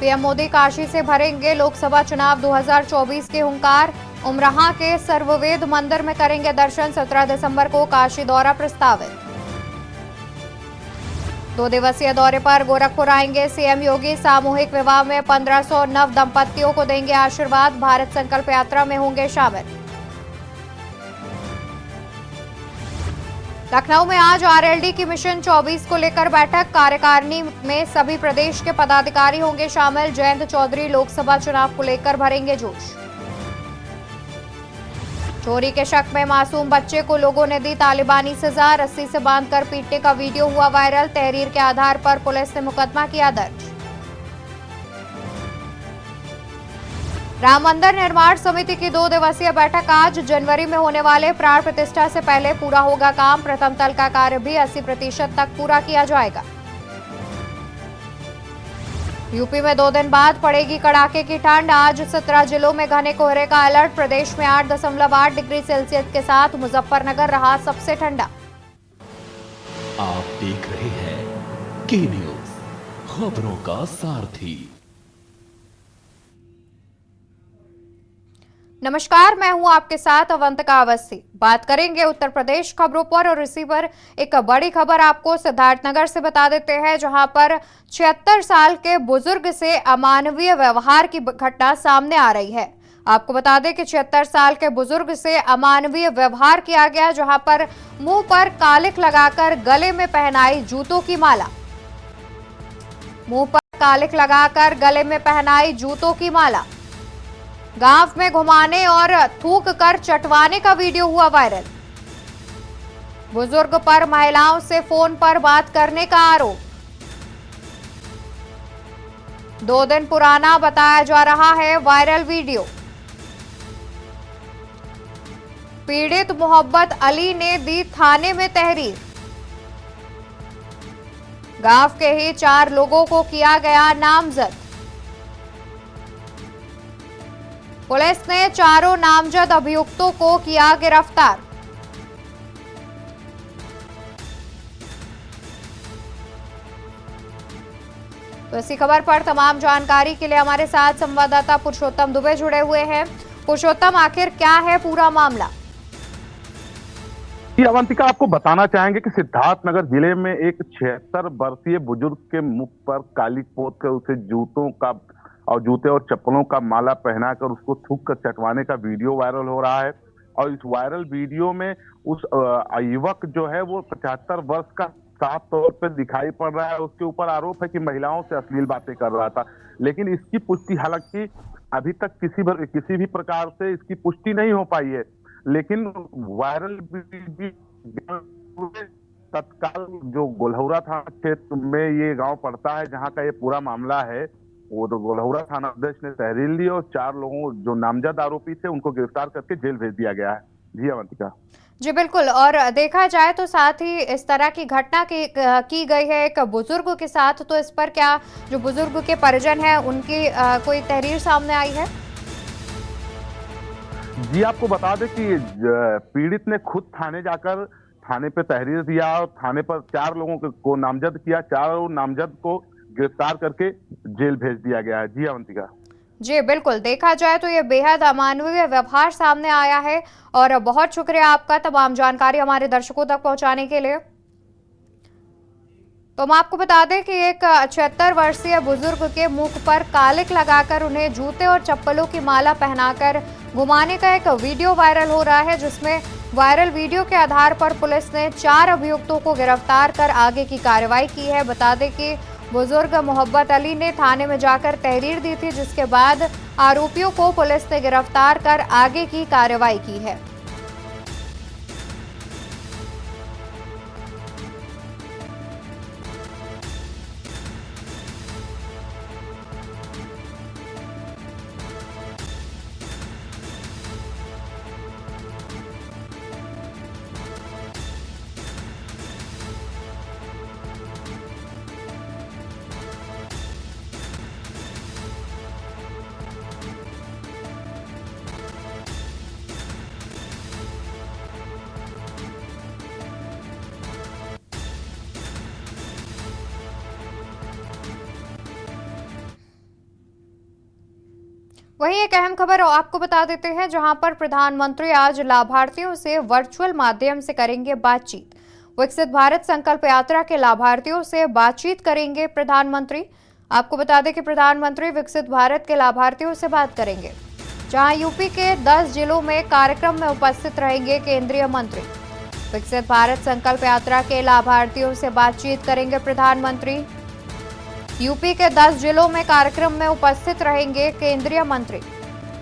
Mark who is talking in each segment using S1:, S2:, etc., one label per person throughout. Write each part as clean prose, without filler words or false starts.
S1: PM Modi Kashi से भरेंगे लोकसभा चुनाव 2024 के हुंकार। उमराह के सर्ववेद मंदिर में करेंगे दर्शन। 17 दिसंबर को काशी दौरा प्रस्तावित। 2 दिवसीय दौरे पर गोरखपुर आएंगे सीएम योगी। सामूहिक विवाह में 1500 नव दंपतियों को देंगे आशीर्वाद। भारत संकल्प यात्रा में होंगे शामिल। लखनऊ में आज आरएलडी की मिशन 24 को लेकर बैठक। कार्यकारिणी में सभी प्रदेश के पदाधिकारी होंगे शामिल। जयंत चौधरी लोकसभा चुनाव को लेकर भरेंगे जोश। चोरी के शक में मासूम बच्चे को लोगों ने दी तालिबानी सजा। रस्सी से बांधकर पीटने का वीडियो हुआ वायरल। तहरीर के आधार पर पुलिस ने मुकदमा किया दर्ज। राम मंदिर निर्माण समिति की 2 दिवसीय बैठक आज। जनवरी में होने वाले प्राण प्रतिष्ठा से पहले पूरा होगा काम। प्रथम तल का कार्य भी 80% तक पूरा किया जाएगा। यूपी में 2 दिन बाद पड़ेगी कड़ाके की ठंड। आज 17 जिलों में घने कोहरे का अलर्ट। प्रदेश में 8.8 डिग्री सेल्सियस के साथ मुजफ्फरनगर रहा सबसे ठंडा।
S2: आप देख रहे हैं के न्यूज, खबरों का सारथी।
S1: नमस्कार, मैं हूं आपके साथ अवंतिका अवस्थी। बात करेंगे उत्तर प्रदेश खबरों पर और इसी पर एक बड़ी खबर आपको सिद्धार्थनगर से बता देते हैं, जहां पर 76 साल के बुजुर्ग से अमानवीय व्यवहार की घटना सामने आ रही है। आपको बता दें कि 76 साल के बुजुर्ग से अमानवीय व्यवहार किया गया, जहां पर मुंह पर कालिक लगाकर गले में पहनाई जूतों की माला। मुंह पर कालिक लगाकर गले में पहनाई जूतों की माला। गांव में घुमाने और थूक कर चटवाने का वीडियो हुआ वायरल। बुजुर्ग पर महिलाओं से फोन पर बात करने का आरोप। 2 दिन पुराना बताया जा रहा है वायरल वीडियो। पीड़ित मोहब्बत अली ने दी थाने में तहरीर। गांव के ही 4 लोगों को किया गया नामजद। पुलिस ने चारों नामजद अभियुक्तों को किया गिरफ्तार। तो इसी खबर पर तमाम जानकारी के लिए हमारे साथ संवाददाता पुरुषोत्तम दुबे जुड़े हुए हैं। पुरुषोत्तम, आखिर क्या है पूरा मामला?
S3: अवंतिका, आपको बताना चाहेंगे कि सिद्धार्थनगर जिले में एक 76 वर्षीय बुजुर्ग के मुख पर कालिक पोत कर उसे जूते और चप्पलों का माला पहनाकर उसको थूक कर चटवाने का वीडियो वायरल हो रहा है। और इस वायरल वीडियो में उस युवक जो है वो 75 वर्ष का साफ तौर पर दिखाई पड़ रहा है। उसके ऊपर आरोप है कि महिलाओं से अश्लील बातें कर रहा था, लेकिन इसकी पुष्टि हालांकि अभी तक किसी भी प्रकार से इसकी पुष्टि नहीं हो पाई है। लेकिन वायरल तत्काल जो गोलहौरा थाना क्षेत्र में ये गांव पड़ता है, जहां का ये पूरा मामला है, वो तो गोलहौरा थाना अध्यक्ष ने तहरीर ली और 4 लोगों जो नामजद आरोपी थे उनको गिरफ्तार करके जेल भेज दिया गया है। जी अवंतिका।
S1: जी बिल्कुल, और देखा जाए तो साथ ही इस तरह की घटना की गई है एक बुजुर्ग के साथ, तो इस पर क्या जो बुजुर्ग के परिजन हैं उनकी कोई तहरीर सामने आई है?
S3: जी, आपको बता दें कि पीड़ित ने खुद थाने पे तहरीर दिया और थाने पर 4 लोगों को नामजद किया। 4 नामजद को गिरफ्तार करके जेल भेज दिया गया है। जी अवंतिका।
S1: जी बिल्कुल, देखा जाए तो ये बेहद अमानवीय व्यवहार सामने आया है और बहुत शुक्रिया आपका तमाम जानकारी हमारे दर्शकों तक पहुंचाने के लिए। तो हम आपको बता दें कि एक 76 वर्षीय बुजुर्ग के मुख पर कालिक लगाकर उन्हें जूते और चप्पलों की माला पहनाकर घुमाने का एक वीडियो वायरल हो रहा है, जिसमें वायरल वीडियो के आधार पर पुलिस ने 4 अभियुक्तों को गिरफ्तार कर आगे की कार्रवाई की है। बता दें कि बुजुर्ग मोहब्बत अली ने थाने में जाकर तहरीर दी थी, जिसके बाद आरोपियों को पुलिस ने गिरफ्तार कर आगे की कार्रवाई की है। वहीं एक अहम खबर आपको बता देते हैं, जहां पर प्रधानमंत्री आज लाभार्थियों से वर्चुअल माध्यम से करेंगे बातचीत। विकसित भारत संकल्प यात्रा के लाभार्थियों से बातचीत करेंगे प्रधानमंत्री। आपको बता दें कि प्रधानमंत्री विकसित भारत के लाभार्थियों से बात करेंगे, जहां यूपी के 10 जिलों में कार्यक्रम में उपस्थित रहेंगे केंद्रीय मंत्री। विकसित भारत संकल्प यात्रा के लाभार्थियों से बातचीत करेंगे प्रधानमंत्री। यूपी के 10 जिलों में कार्यक्रम में उपस्थित रहेंगे केंद्रीय मंत्री।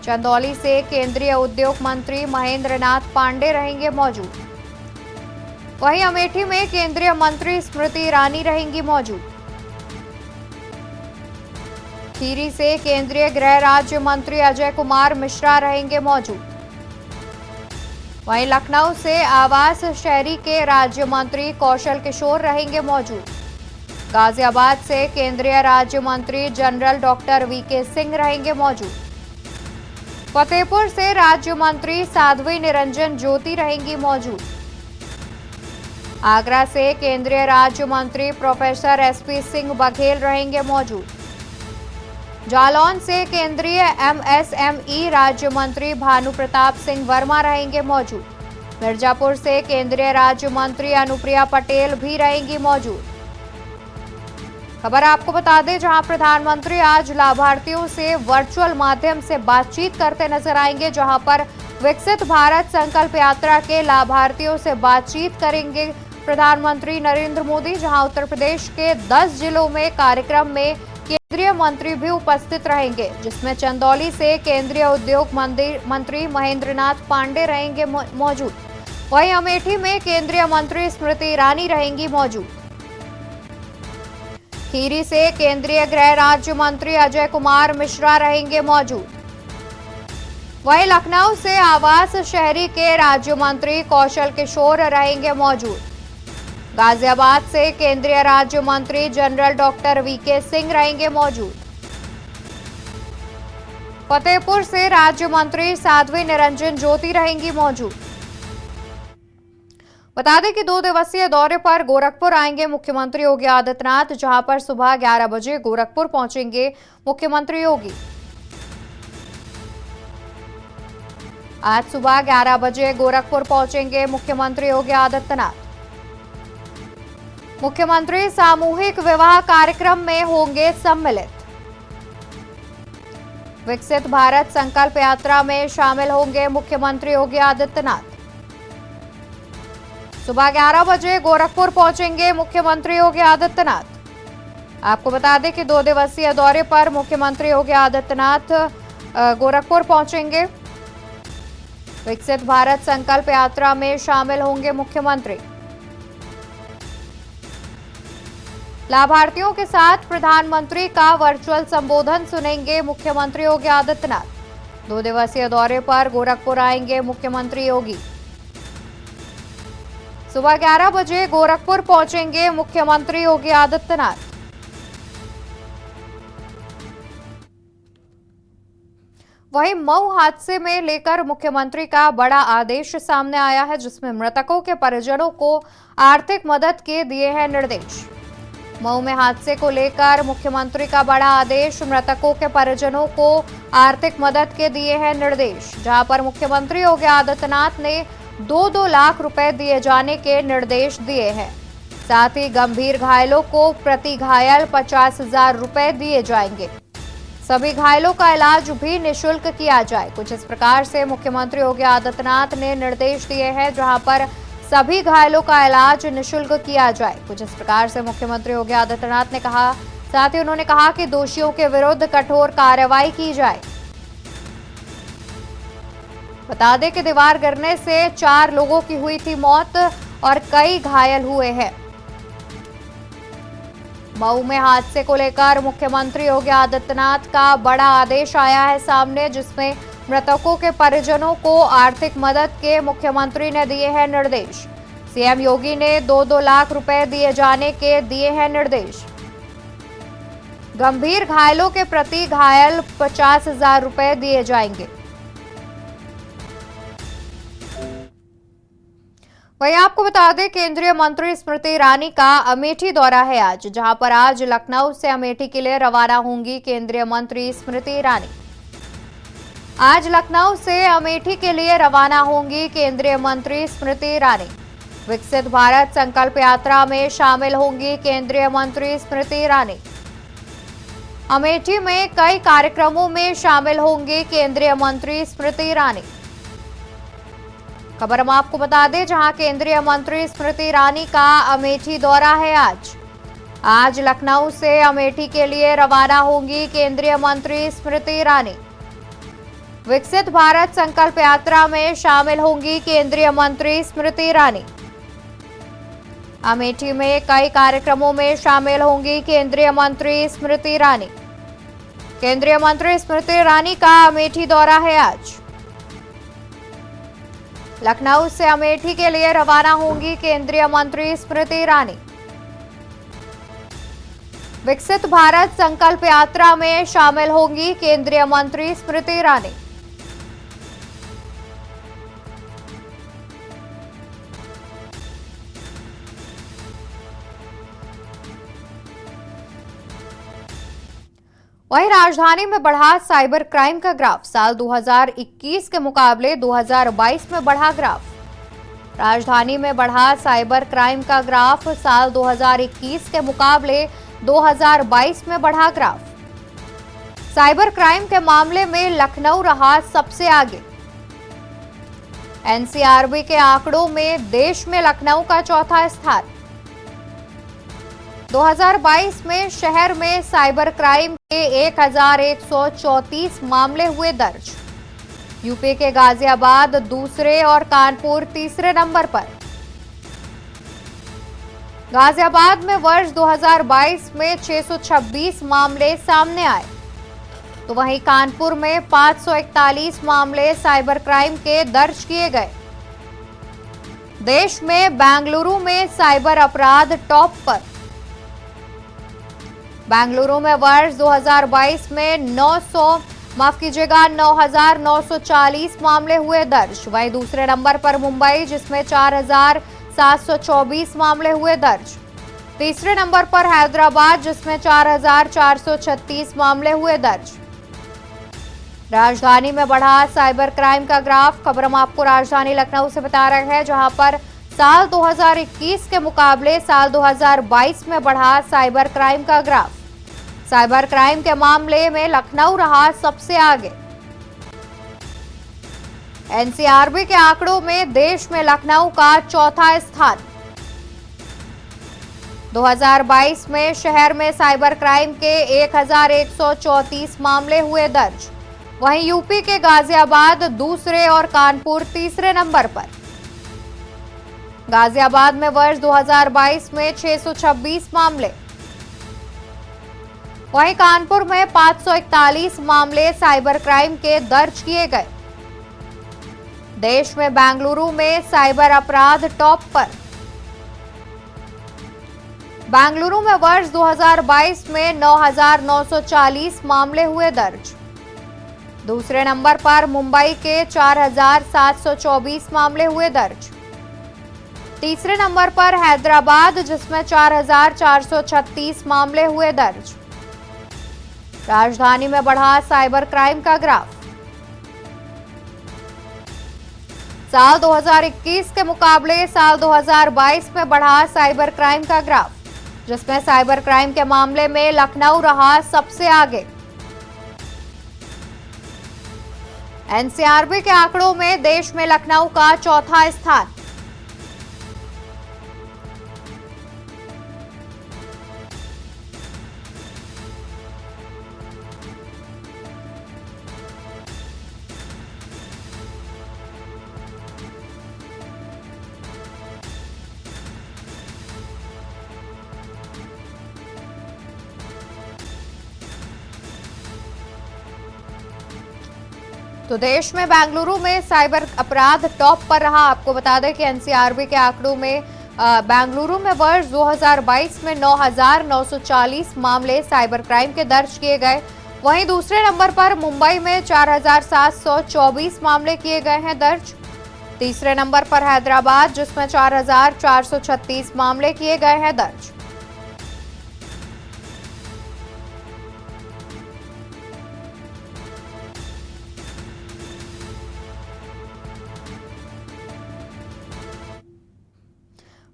S1: चंदौली से केंद्रीय उद्योग मंत्री महेंद्र नाथ पांडे रहेंगे मौजूद। वहीं अमेठी में केंद्रीय मंत्री स्मृति ईरानी रहेंगी मौजूद। खीरी से केंद्रीय गृह राज्य मंत्री अजय कुमार मिश्रा रहेंगे मौजूद। वहीं लखनऊ से आवास शहरी के राज्य मंत्री कौशल किशोर रहेंगे मौजूद। गाजियाबाद से केंद्रीय राज्य मंत्री जनरल डॉक्टर वीके सिंह रहेंगे मौजूद। फतेहपुर से राज्य मंत्री साध्वी निरंजन ज्योति रहेंगी मौजूद। आगरा से केंद्रीय राज्य मंत्री प्रोफेसर एसपी सिंह बघेल रहेंगे मौजूद। जालौन से केंद्रीय एमएसएमई राज्य मंत्री भानु प्रताप सिंह वर्मा रहेंगे मौजूद। मिर्जापुर से केंद्रीय राज्य मंत्री अनुप्रिया पटेल भी रहेंगी मौजूद। खबर आपको बता दें, जहां प्रधानमंत्री आज लाभार्थियों से वर्चुअल माध्यम से बातचीत करते नजर आएंगे, जहां पर विकसित भारत संकल्प यात्रा के लाभार्थियों से बातचीत करेंगे प्रधानमंत्री नरेंद्र मोदी। जहां उत्तर प्रदेश के 10 जिलों में कार्यक्रम में केंद्रीय मंत्री भी उपस्थित रहेंगे, जिसमें चंदौली से केंद्रीय उद्योग मंत्री महेंद्र नाथ पांडे रहेंगे मौजूद। वहीं अमेठी में केंद्रीय मंत्री स्मृति ईरानी रहेंगी मौजूद। खीरी से केंद्रीय गृह राज्य मंत्री अजय कुमार मिश्रा रहेंगे मौजूद। वहीं लखनऊ से आवास शहरी के राज्य मंत्री कौशल किशोर रहेंगे मौजूद। गाजियाबाद से केंद्रीय राज्य मंत्री जनरल डॉक्टर वीके सिंह रहेंगे मौजूद। फतेहपुर से राज्य मंत्री साध्वी निरंजन ज्योति रहेंगी मौजूद। बता दें कि 2 दिवसीय दौरे पर गोरखपुर आएंगे मुख्यमंत्री योगी आदित्यनाथ, जहां पर सुबह 11 बजे गोरखपुर पहुंचेंगे मुख्यमंत्री योगी। आज सुबह 11 बजे गोरखपुर पहुंचेंगे मुख्यमंत्री योगी आदित्यनाथ। मुख्यमंत्री सामूहिक विवाह कार्यक्रम में होंगे सम्मिलित। विकसित भारत संकल्प यात्रा में शामिल होंगे मुख्यमंत्री योगी आदित्यनाथ। सुबह 11 बजे गोरखपुर पहुंचेंगे मुख्यमंत्री योगी आदित्यनाथ। आपको बता दें कि 2 दिवसीय दौरे पर मुख्यमंत्री योगी आदित्यनाथ गोरखपुर पहुंचेंगे। विकसित भारत संकल्प यात्रा में शामिल होंगे मुख्यमंत्री। लाभार्थियों के साथ प्रधानमंत्री का वर्चुअल संबोधन सुनेंगे मुख्यमंत्री योगी आदित्यनाथ। 2 दिवसीय दौरे पर गोरखपुर आएंगे मुख्यमंत्री योगी। सुबह 11 बजे गोरखपुर पहुंचेंगे मुख्यमंत्री योगी आदित्यनाथ। वहीं मऊ हादसे में लेकर मुख्यमंत्री का बड़ा आदेश सामने आया है, जिसमें मृतकों के परिजनों को आर्थिक मदद के दिए हैं निर्देश। मऊ में हादसे को लेकर मुख्यमंत्री का बड़ा आदेश, मृतकों के परिजनों को आर्थिक मदद के दिए हैं निर्देश, जहां पर मुख्यमंत्री योगी आदित्यनाथ ने 2-2 लाख रुपए दिए जाने के निर्देश दिए हैं। साथ ही गंभीर घायलों को प्रति घायल 50,000 रुपए दिए जाएंगे। सभी घायलों का इलाज भी निःशुल्क किया जाए। कुछ इस प्रकार से मुख्यमंत्री योगी आदित्यनाथ ने निर्देश दिए हैं, जहां पर सभी घायलों का इलाज निःशुल्क किया जाए। कुछ इस प्रकार से मुख्यमंत्री योगी आदित्यनाथ ने कहा। साथ ही उन्होंने कहा कि दोषियों के विरुद्ध कठोर कार्रवाई की जाए। बता दें कि दीवार गिरने से 4 लोगों की हुई थी मौत और कई घायल हुए हैं। मऊ में हादसे को लेकर मुख्यमंत्री योगी आदित्यनाथ का बड़ा आदेश आया है सामने, जिसमें मृतकों के परिजनों को आर्थिक मदद के मुख्यमंत्री ने दिए हैं निर्देश। सीएम योगी ने 2-2 लाख रुपए दिए जाने के दिए हैं निर्देश। गंभीर घायलों के प्रति घायल 50,000 रुपए दिए जाएंगे। वहीं आपको बता दें, केंद्रीय मंत्री स्मृति ईरानी का अमेठी दौरा है आज, जहां पर आज लखनऊ से अमेठी के लिए रवाना होंगी केंद्रीय मंत्री स्मृति ईरानी। आज लखनऊ से अमेठी के लिए रवाना होंगी केंद्रीय मंत्री स्मृति ईरानी। विकसित भारत संकल्प यात्रा में शामिल होंगी केंद्रीय मंत्री स्मृति ईरानी। अमेठी में कई कार्यक्रमों में शामिल होंगी केंद्रीय मंत्री स्मृति ईरानी। खबर हम आपको बता दें, जहां केंद्रीय मंत्री स्मृति ईरानी का अमेठी दौरा है। आज लखनऊ से अमेठी के लिए रवाना होंगी केंद्रीय मंत्री स्मृति ईरानी। विकसित भारत संकल्प यात्रा में शामिल होंगी केंद्रीय मंत्री स्मृति ईरानी। अमेठी में कई कार्यक्रमों में शामिल होंगी केंद्रीय मंत्री स्मृति ईरानी। केंद्रीय मंत्री स्मृति ईरानी का अमेठी दौरा है आज। लखनऊ से अमेठी के लिए रवाना होंगी केंद्रीय मंत्री स्मृति ईरानी। विकसित भारत संकल्प यात्रा में शामिल होंगी केंद्रीय मंत्री स्मृति ईरानी। वहीं राजधानी में बढ़ा साइबर क्राइम का ग्राफ। साल 2021 के मुकाबले 2022 में बढ़ा ग्राफ। राजधानी में बढ़ा साइबर क्राइम का ग्राफ। साल 2021 के मुकाबले 2022 में बढ़ा ग्राफ। साइबर क्राइम के मामले में लखनऊ रहा सबसे आगे। एनसीआरबी के आंकड़ों में देश में लखनऊ का चौथा स्थान। 2022 में शहर में साइबर क्राइम के 1134 मामले हुए दर्ज। यूपी के गाजियाबाद दूसरे और कानपुर तीसरे नंबर पर। गाजियाबाद में वर्ष 2022 में 626 मामले सामने आए, तो वहीं कानपुर में 541 मामले साइबर क्राइम के दर्ज किए गए। देश में बेंगलुरु में साइबर अपराध टॉप पर। बेंगलुरु में वर्ष 2022 में 9,940 मामले हुए दर्ज। वहीं दूसरे नंबर पर मुंबई, जिसमें 4,724 मामले हुए दर्ज। तीसरे नंबर पर हैदराबाद, जिसमें 4,436 मामले हुए दर्ज। राजधानी में बढ़ा साइबर क्राइम का ग्राफ। खबर हम आपको राजधानी लखनऊ से बता रहे हैं, जहां पर साल 2021 के मुकाबले साल 2022 में बढ़ा साइबर क्राइम का ग्राफ। साइबर क्राइम के मामले में लखनऊ रहा सबसे आगे। एनसीआरबी के आंकड़ों में देश में लखनऊ का चौथा स्थान। 2022 में शहर में साइबर क्राइम के 1134 मामले हुए दर्ज। वहीं यूपी के गाजियाबाद दूसरे और कानपुर तीसरे नंबर पर। गाजियाबाद में वर्ष 2022 में 626 मामले। वहीं कानपुर में 541 मामले साइबर क्राइम के दर्ज किए गए। देश में बेंगलुरु में साइबर अपराध टॉप पर। बेंगलुरु में वर्ष 2022 में 9,940 मामले हुए दर्ज। दूसरे नंबर पर मुंबई के 4,724 मामले हुए दर्ज। तीसरे नंबर पर हैदराबाद, जिसमें 4,436 मामले हुए दर्ज। राजधानी में बढ़ा साइबर क्राइम का ग्राफ। साल 2021 के मुकाबले साल 2022 में बढ़ा साइबर क्राइम का ग्राफ, जिसमें साइबर क्राइम के मामले में लखनऊ रहा सबसे आगे। एनसीआरबी के आंकड़ों में देश में लखनऊ का चौथा स्थान। तो देश में बेंगलुरु में साइबर अपराध टॉप पर रहा। आपको बता दें कि एनसीआरबी के आंकड़ों में बेंगलुरु में वर्ष 2022 में 9,940 मामले साइबर क्राइम के दर्ज किए गए। वहीं दूसरे नंबर पर मुंबई में 4,724 मामले किए गए हैं दर्ज। तीसरे नंबर पर हैदराबाद, जिसमें 4,436 मामले किए गए हैं दर्ज।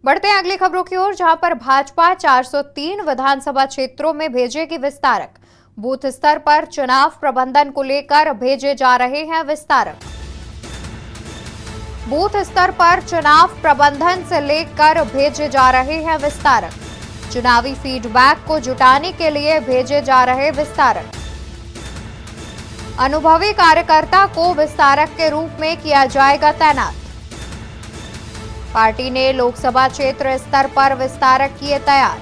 S1: बढ़ते हैं अगली खबरों की ओर, जहां पर भाजपा 403 विधानसभा क्षेत्रों में भेजेगी विस्तारक। बूथ स्तर पर चुनाव प्रबंधन को लेकर भेजे जा रहे हैं विस्तारक। बूथ स्तर पर चुनाव प्रबंधन से लेकर भेजे जा रहे हैं विस्तारक। चुनावी फीडबैक को जुटाने के लिए भेजे जा रहे विस्तारक। अनुभवी कार्यकर्ता को विस्तारक के रूप में किया जाएगा तैनात। पार्टी ने लोकसभा क्षेत्र स्तर पर विस्तारक किए तैयार।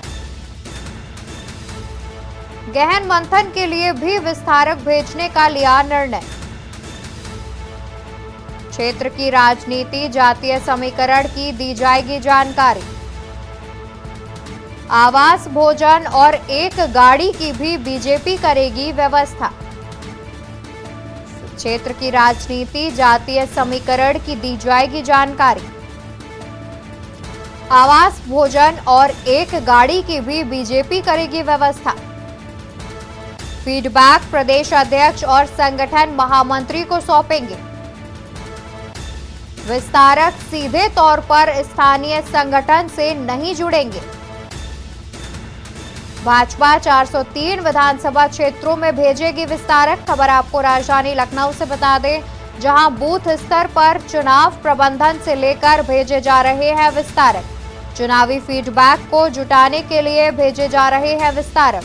S1: गहन मंथन के लिए भी विस्तारक भेजने का लिया निर्णय। क्षेत्र की राजनीति, जातीय समीकरण की दी जाएगी जानकारी। आवास, भोजन और एक गाड़ी की भी बीजेपी करेगी व्यवस्था। क्षेत्र की राजनीति, जातीय समीकरण की दी जाएगी जानकारी। आवास, भोजन और एक गाड़ी की भी बीजेपी करेगी व्यवस्था। फीडबैक प्रदेश अध्यक्ष और संगठन महामंत्री को सौंपेंगे। विस्तारक सीधे तौर पर स्थानीय संगठन से नहीं जुड़ेंगे। भाजपा 403 विधानसभा क्षेत्रों में भेजेगी विस्तारक। खबर आपको राजधानी लखनऊ से बता दें, जहां बूथ स्तर पर चुनाव प्रबंधन से लेकर भेजे जा रहे हैं विस्तारक। चुनावी फीडबैक को जुटाने के लिए भेजे जा रहे हैं विस्तारक।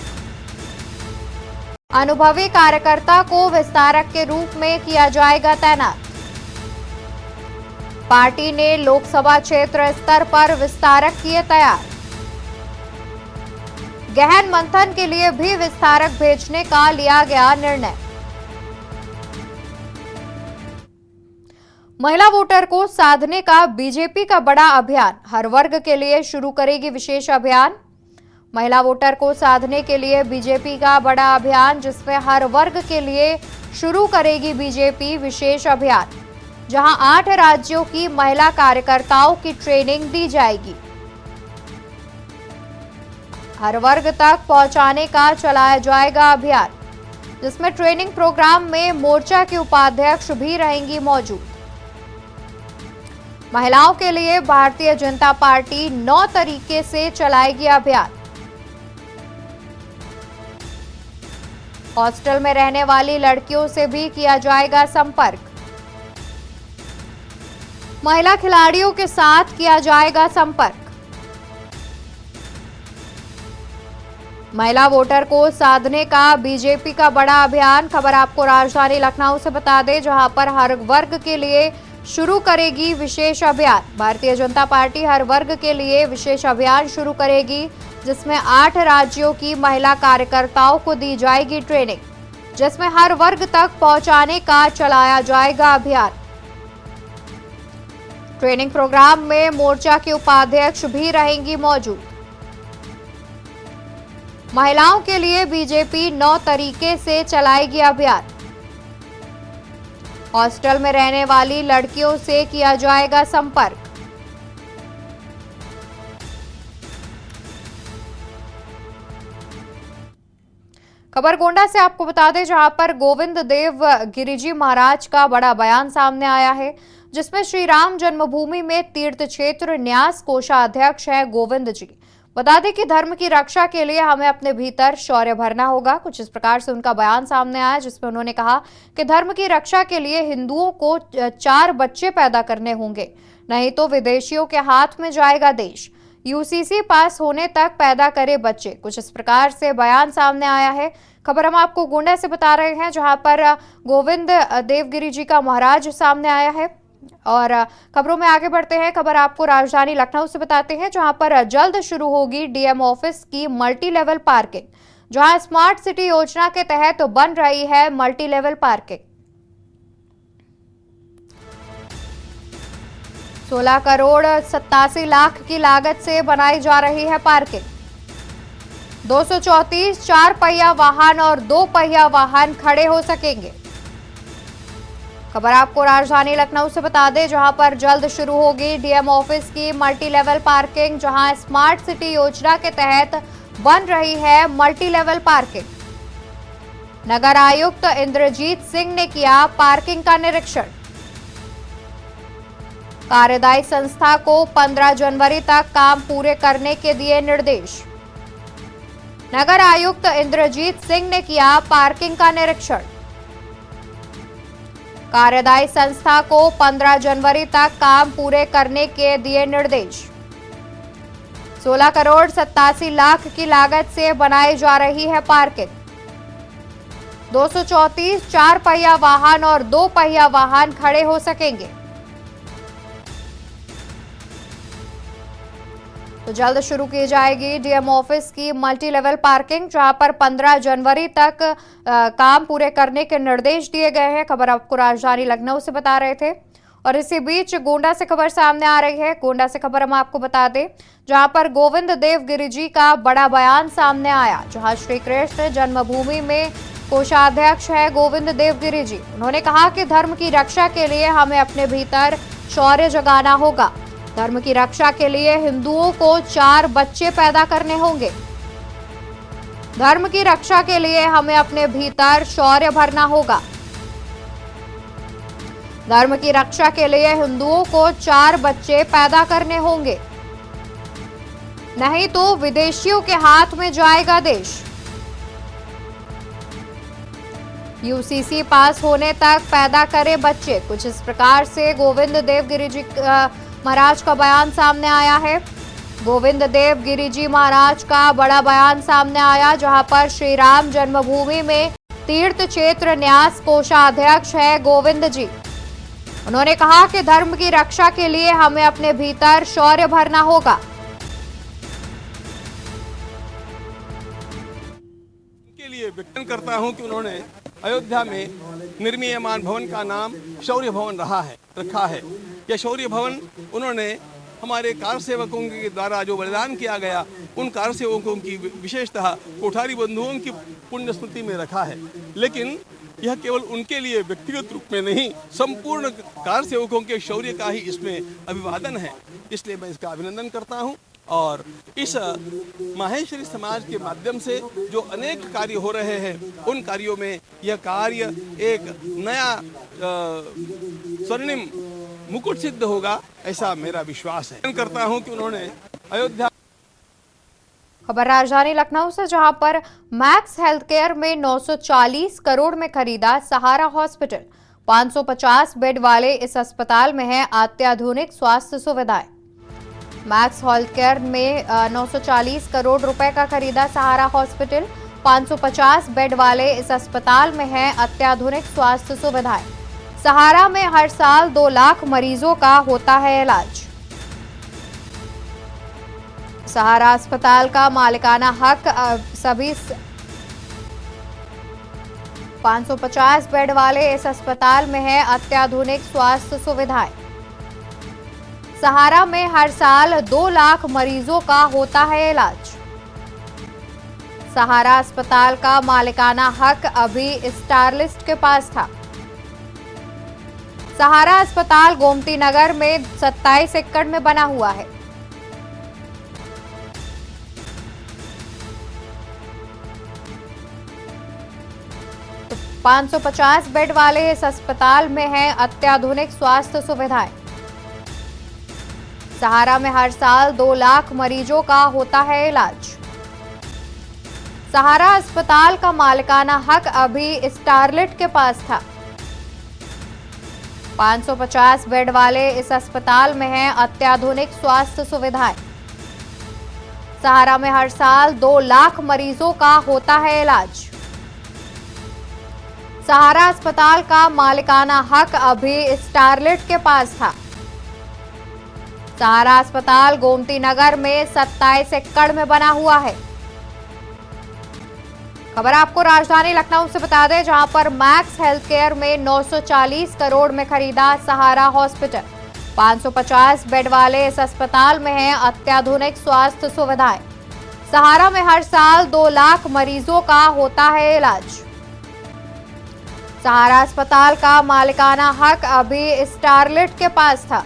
S1: अनुभवी कार्यकर्ता को विस्तारक के रूप में किया जाएगा तैनात। पार्टी ने लोकसभा क्षेत्र स्तर पर विस्तारक किए तैयार। गहन मंथन के लिए भी विस्तारक भेजने का लिया गया निर्णय। महिला वोटर को साधने का बीजेपी का बड़ा अभियान। हर वर्ग के लिए शुरू करेगी विशेष अभियान। महिला वोटर को साधने के लिए बीजेपी का बड़ा अभियान, जिसमें हर वर्ग के लिए शुरू करेगी बीजेपी विशेष अभियान, जहां 8 राज्यों की महिला कार्यकर्ताओं की ट्रेनिंग दी जाएगी। हर वर्ग तक पहुंचाने का चलाया जाएगा अभियान, जिसमें ट्रेनिंग प्रोग्राम में मोर्चा के उपाध्यक्ष भी रहेंगी मौजूद। महिलाओं के लिए भारतीय जनता पार्टी 9 तरीके से चलाएगी अभियान। हॉस्टल में रहने वाली लड़कियों से भी किया जाएगा संपर्क। महिला खिलाड़ियों के साथ किया जाएगा संपर्क। महिला वोटर को साधने का बीजेपी का बड़ा अभियान। खबर आपको राजधानी लखनऊ से बता दें, जहां पर हर वर्ग के लिए शुरू करेगी विशेष अभियान। भारतीय जनता पार्टी हर वर्ग के लिए विशेष अभियान शुरू करेगी, जिसमें 8 राज्यों की महिला कार्यकर्ताओं को दी जाएगी ट्रेनिंग, जिसमें हर वर्ग तक पहुंचाने का चलाया जाएगा अभियान। ट्रेनिंग प्रोग्राम में मोर्चा के उपाध्यक्ष भी रहेंगी मौजूद। महिलाओं के लिए बीजेपी 9 तरीके से चलाएगी अभियान। हॉस्टल में रहने वाली लड़कियों से किया जाएगा संपर्क। खबर गोंडा से आपको बता दें, जहां पर गोविंद देव गिरिजी महाराज का बड़ा बयान सामने आया है, जिसमें श्री राम जन्मभूमि में तीर्थ क्षेत्र न्यास कोषाध्यक्ष है गोविंद जी। बता दें कि धर्म की रक्षा के लिए हमें अपने भीतर शौर्य भरना होगा। कुछ इस प्रकार से उनका बयान सामने आया, जिसमें उन्होंने कहा कि धर्म की रक्षा के लिए हिंदुओं को 4 बच्चे पैदा करने होंगे, नहीं तो विदेशियों के हाथ में जाएगा देश। यूसीसी पास होने तक पैदा करे बच्चे। कुछ इस प्रकार से बयान सामने आया है। खबर हम आपको गोंडा से बता रहे हैं, जहां पर गोविंद देवगिरी जी का महाराज सामने आया है। और खबरों में आगे बढ़ते हैं। खबर आपको राजधानी लखनऊ से बताते हैं, जहां पर जल्द शुरू होगी डीएम ऑफिस की मल्टी लेवल पार्किंग, जहां स्मार्ट सिटी योजना के तहत बन रही है multi level parking. 16 crore 87 lakh की लागत से बनाई जा रही है पार्किंग। 234 4 पहिया वाहन और 2 पहिया वाहन खड़े हो सकेंगे। खबर आपको राजधानी लखनऊ से बता दें, जहां पर जल्द शुरू होगी डीएम ऑफिस की मल्टी लेवल पार्किंग, जहां स्मार्ट सिटी योजना के तहत बन रही है मल्टी लेवल पार्किंग। नगर आयुक्त इंद्रजीत सिंह ने किया पार्किंग का निरीक्षण। कार्यदायी संस्था को 15 जनवरी तक काम पूरे करने के दिए निर्देश। नगर आयुक्त इंद्रजीत सिंह ने किया पार्किंग का निरीक्षण। कार्यदायी संस्था को 15 जनवरी तक काम पूरे करने के दिए निर्देश। 16 करोड़ 87 लाख की लागत से बनाई जा रही है पार्किंग। 234 4 पहिया वाहन और 2 पहिया वाहन खड़े हो सकेंगे। तो जल्द शुरू की जाएगी डीएम ऑफिस की मल्टी लेवल पार्किंग, जहां पर 15 जनवरी तक काम पूरे करने के निर्देश दिए गए हैं। खबर आपको राजधानी लखनऊ से बता रहे थे। और इसी बीच गोंडा से खबर सामने आ रही है। गोंडा से खबर हम आपको बता दें, जहां पर गोविंद देव गिरि जी का बड़ा बयान सामने आया। जहां श्री कृष्ण जन्मभूमि में कोषाध्यक्ष है गोविंद देव गिरि जी। उन्होंने कहा कि धर्म की रक्षा के लिए हमें अपने भीतर शौर्य जगाना होगा। धर्म की रक्षा के लिए हिंदुओं को 4 बच्चे पैदा करने होंगे। धर्म की रक्षा के लिए हमें अपने भीतर शौर्य भरना होगा। धर्म की रक्षा के लिए हिंदुओं को 4 बच्चे पैदा करने होंगे, नहीं तो विदेशियों के हाथ में जाएगा देश। यूसीसी पास होने तक पैदा करे बच्चे। कुछ इस प्रकार से गोविंद देव गिरि जी महाराज का बयान सामने आया है। गोविंद देव गिरि जी महाराज का बड़ा बयान सामने आया, जहां पर श्री राम जन्मभूमि में तीर्थ क्षेत्र न्यास कोषाध्यक्ष है गोविंद जी। उन्होंने कहा कि धर्म की रक्षा के लिए हमें अपने भीतर शौर्य भरना होगा।
S4: के लिए व्यक्त करता हूं कि उन्होंने अयोध्या में निर्मीयमान भवन का नाम शौर्य भवन रखा है। यह शौर्य भवन उन्होंने हमारे कार सेवकों के द्वारा जो बलिदान किया गया, उन कार सेवकों की विशेषतः कोठारी बंधुओं की पुण्य स्मृति में रखा है। लेकिन यह केवल उनके लिए व्यक्तिगत रूप में नहीं, संपूर्ण कार सेवकों के शौर्य का ही इसमें अभिवादन है। इसलिए मैं इसका अभिनंदन करता हूं। और इस माहेश्वरी समाज के माध्यम से जो अनेक कार्य हो रहे हैं, उन कार्यों में यह कार्य एक नया स्वर्णिम मुकुट सिद्ध होगा, ऐसा मेरा विश्वास है। करता हूं कि उन्होंने अयोध्या।
S1: खबर राजधानी लखनऊ से, जहां पर मैक्स हेल्थ केयर में 940 करोड़ में खरीदा सहारा हॉस्पिटल। 550 बेड वाले इस अस्पताल में है अत्याधुनिक स्वास्थ्य सुविधाएं। मैक्स हेल्थ केयर में 940 करोड़ रुपए का खरीदा सहारा हॉस्पिटल। 550 बेड वाले इस अस्पताल में है अत्याधुनिक स्वास्थ्य सुविधाएं। सहारा में हर साल 2 लाख मरीजों का होता है इलाज। सहारा अस्पताल का मालिकाना हक सभी 550 बेड वाले इस अस्पताल में है अत्याधुनिक स्वास्थ्य सुविधाएं। सहारा में हर साल 2 लाख मरीजों का होता है इलाज। सहारा अस्पताल का मालिकाना हक अभी स्टारलिस्ट के पास था। सहारा अस्पताल गोमती नगर में 27 एकड़ में बना हुआ है। तो 550 बेड वाले इस अस्पताल में है अत्याधुनिक स्वास्थ्य सुविधाएं। सहारा में हर साल 2 लाख मरीजों का होता है इलाज। सहारा अस्पताल का मालिकाना हक अभी स्टारलिट के पास था। 550 बेड वाले इस अस्पताल में है अत्याधुनिक स्वास्थ्य सुविधाएं। सहारा में हर साल 2 लाख मरीजों का होता है इलाज। सहारा अस्पताल का मालिकाना हक अभी स्टारलिट के पास था। सहारा अस्पताल गोमती नगर में 27 एकड़ में बना हुआ है। खबर आपको राजधानी लखनऊ से बता दें, जहां पर मैक्स हेल्थ केयर में 940 करोड़ में खरीदा सहारा हॉस्पिटल। 550 बेड वाले इस अस्पताल में है अत्याधुनिक स्वास्थ्य सुविधाएं। सहारा में हर साल 2 लाख मरीजों का होता है इलाज। सहारा अस्पताल का मालिकाना हक अभी स्टारलिट के पास था।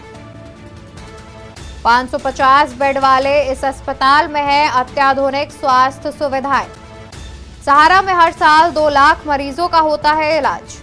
S1: 550 बेड वाले इस अस्पताल में है अत्याधुनिक स्वास्थ्य सुविधाएं। सहारा में हर साल 2 लाख मरीजों का होता है इलाज।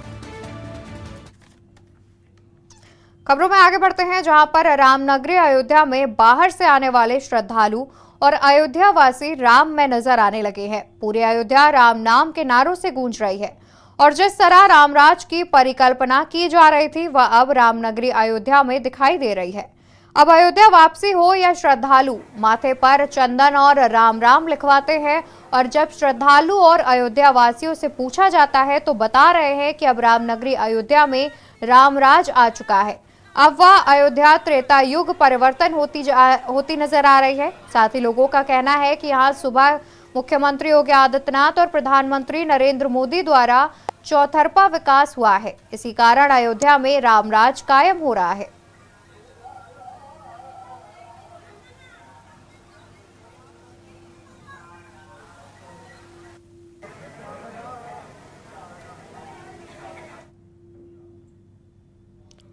S1: खबरों में आगे बढ़ते हैं, जहां पर रामनगरी अयोध्या में बाहर से आने वाले श्रद्धालु और अयोध्या वासी राम में नजर आने लगे हैं। पूरी अयोध्या राम नाम के नारों से गूंज रही है और जिस तरह रामराज की परिकल्पना की जा रही थी वह अब रामनगरी अयोध्या में दिखाई दे रही है। अब अयोध्या वापसी हो या श्रद्धालु माथे पर चंदन और राम राम लिखवाते हैं और जब श्रद्धालु और अयोध्या वासियों से पूछा जाता है तो बता रहे हैं कि अब रामनगरी अयोध्या में रामराज आ चुका है। अब वह अयोध्या त्रेता युग परिवर्तन होती नजर आ रही है। साथ ही लोगों का कहना है कि यहाँ सुबह मुख्यमंत्री योगी आदित्यनाथ और प्रधानमंत्री नरेंद्र मोदी द्वारा चौतरफा विकास हुआ है, इसी कारण अयोध्या में रामराज कायम हो रहा है।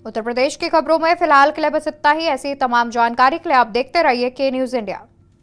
S1: उत्तर प्रदेश की खबरों में फिलहाल के लिए बस इतना ही। ऐसी तमाम जानकारी के लिए आप देखते रहिए के न्यूज़ इंडिया।